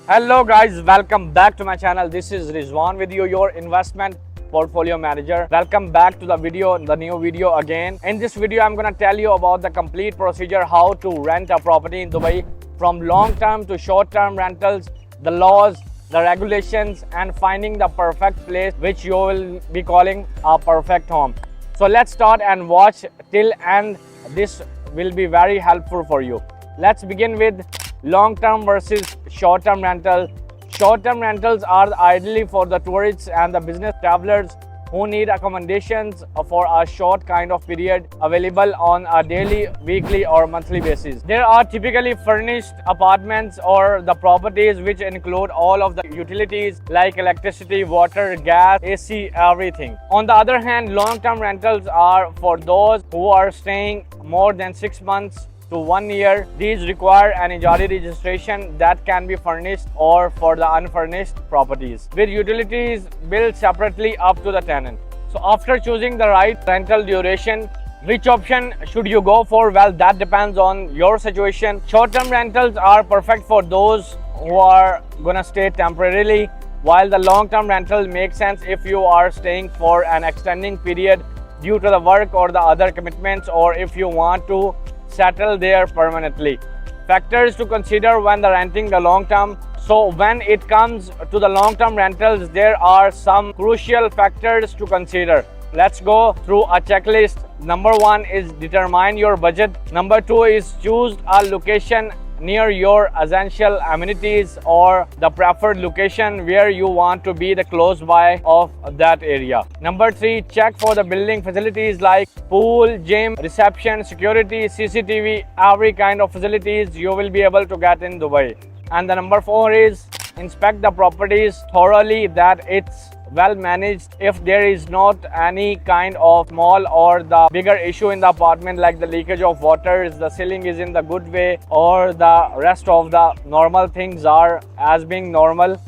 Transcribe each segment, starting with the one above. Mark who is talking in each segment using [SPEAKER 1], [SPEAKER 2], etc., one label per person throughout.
[SPEAKER 1] Hello guys, welcome back to my channel. This is Rizwan with you, your investment portfolio manager. Welcome back to the new video again. In this video, I'm gonna tell you about the complete procedure how to rent a property in Dubai, from long-term to short-term rentals, the laws, the regulations, and finding the perfect place which you will be calling a perfect home. So let's start and watch till end. This will be very helpful for you. Let's begin with long-term versus short-term rental. Short-term rentals are ideally for the tourists and the business travelers who need accommodations for a short kind of period, available on a daily, weekly or monthly basis. There are typically furnished apartments or the properties which include all of the utilities like electricity, water, gas, AC, everything. On the other hand, long-term rentals are for those who are staying more than 6 months to 1 year. These require an Ijari registration that can be furnished or for the unfurnished properties, with utilities billed separately up to the tenant. So after choosing the right rental duration, which option should you go for? Well, that depends on your situation. Short-term rentals are perfect for those who are gonna stay temporarily, while the long-term rental makes sense if you are staying for an extending period due to the work or the other commitments, or if you want to settle there permanently. Factors to consider when the renting the long term. So when it comes to the long term rentals, there are some crucial factors to consider. Let's go through a checklist. Number 1 is determine your budget. Number 2 is choose a location near your essential amenities or the preferred location where you want to be the close by of that area. Number 3, check for the building facilities like pool, gym, reception, security, CCTV, every kind of facilities you will be able to get in Dubai. And the number 4 is inspect the properties thoroughly, that it's well managed. If there is not any kind of small or the bigger issue in the apartment like the leakage of water, the ceiling is in the good way, or the rest of the normal things are as being normal.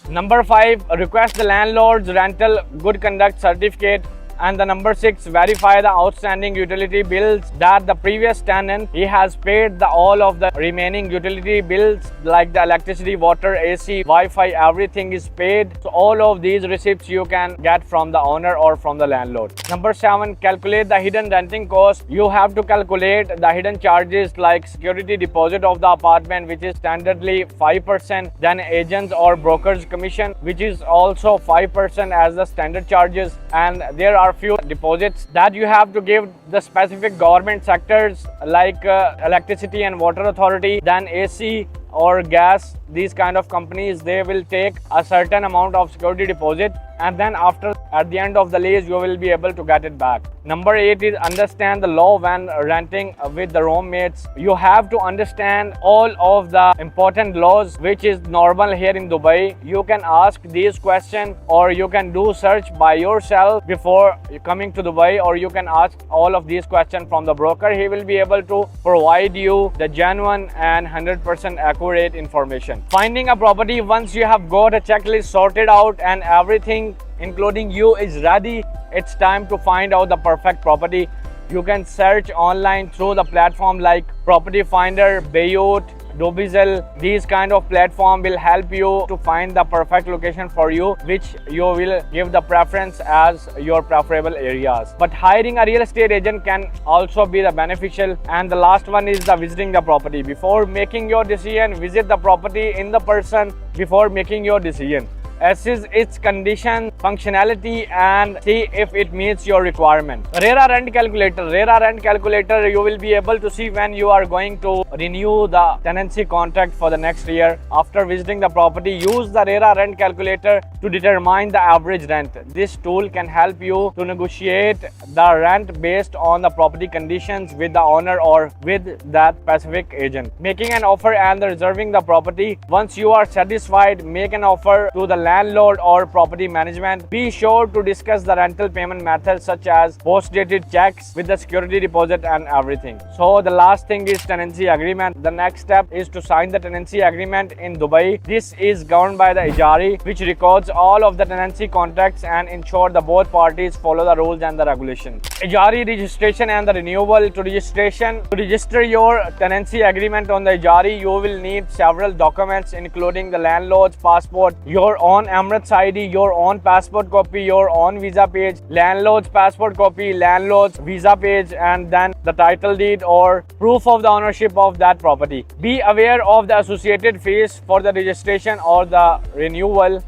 [SPEAKER 1] Number 5, request the landlord's rental good conduct certificate. And the number 6, verify the outstanding utility bills, that the previous tenant he has paid all of the remaining utility bills like the electricity, water, AC, Wi-Fi, everything is paid. So all of these receipts you can get from the owner or from the landlord. Number 7, calculate the hidden renting cost. You have to calculate the hidden charges like security deposit of the apartment, which is standardly 5%, then agents or brokers commission, which is also 5% as the standard charges. And there are few deposits that you have to give the specific government sectors like electricity and water authority, then AC or gas. These kind of companies, they will take a certain amount of security deposit, and then at the end of the lease you will be able to get it back. Number 8 is understand the law when renting with the roommates. You have to understand all of the important laws which is normal here in Dubai. You can ask these questions or you can do search by yourself before coming to Dubai, or you can ask all of these questions from the broker. He will be able to provide you the genuine and 100% accurate information. Finding a property, once you have got a checklist sorted out and everything including you is ready, it's time to find out the perfect property. You can search online through the platform like Property Finder, Bayut, Dobizel. These kind of platform will help you to find the perfect location for you, which you will give the preference as your preferable areas. But hiring a real estate agent can also be the beneficial. And the last one is the visiting the property. Before making your decision, visit the property in the person before making your decision. Assess its condition, functionality, and see if it meets your requirement. RERA rent calculator. RERA rent calculator, you will be able to see when you are going to renew the tenancy contract for the next year. After visiting the property, use the RERA rent calculator to determine the average rent. This tool can help you to negotiate the rent based on the property conditions with the owner or with that specific agent. Making an offer and reserving the property. Once you are satisfied, make an offer to the landlord or property management. Be sure to discuss the rental payment methods such as post-dated checks with the security deposit and everything. So the last thing is tenancy agreement. The next step is to sign the tenancy agreement in Dubai. This is governed by the Ijari, which records all of the tenancy contracts and ensure that both parties follow the rules and the regulations. Ijari registration and the renewal. To register your tenancy agreement on the Ijari, you will need several documents including the landlord's passport, your own Emirates ID, your own passport copy, your own visa page, landlord's passport copy, landlord's visa page, and then the title deed or proof of the ownership of that property. Be aware of the associated fees for the registration or the renewal.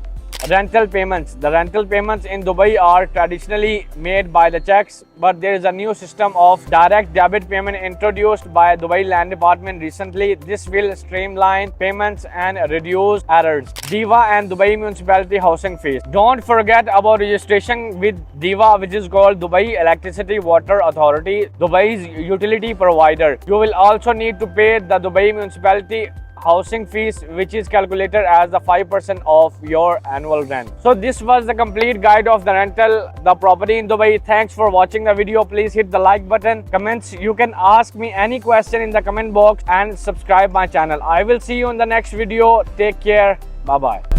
[SPEAKER 1] Rental payments. The rental payments in Dubai are traditionally made by the checks, but there is a new system of direct debit payment introduced by Dubai Land Department recently. This will streamline payments and reduce errors. DIVA and Dubai Municipality housing fees. Don't forget about registration with DIVA, which is called Dubai Electricity Water Authority, Dubai's utility provider. You will also need to pay the Dubai Municipality housing fees, which is calculated as the 5% of your annual rent. So this was the complete guide of the rental, the property in Dubai. Thanks for watching the video. Please hit the like button, comments. You can ask me any question in the comment box and subscribe my channel. I will see you in the next video. Take care. Bye bye.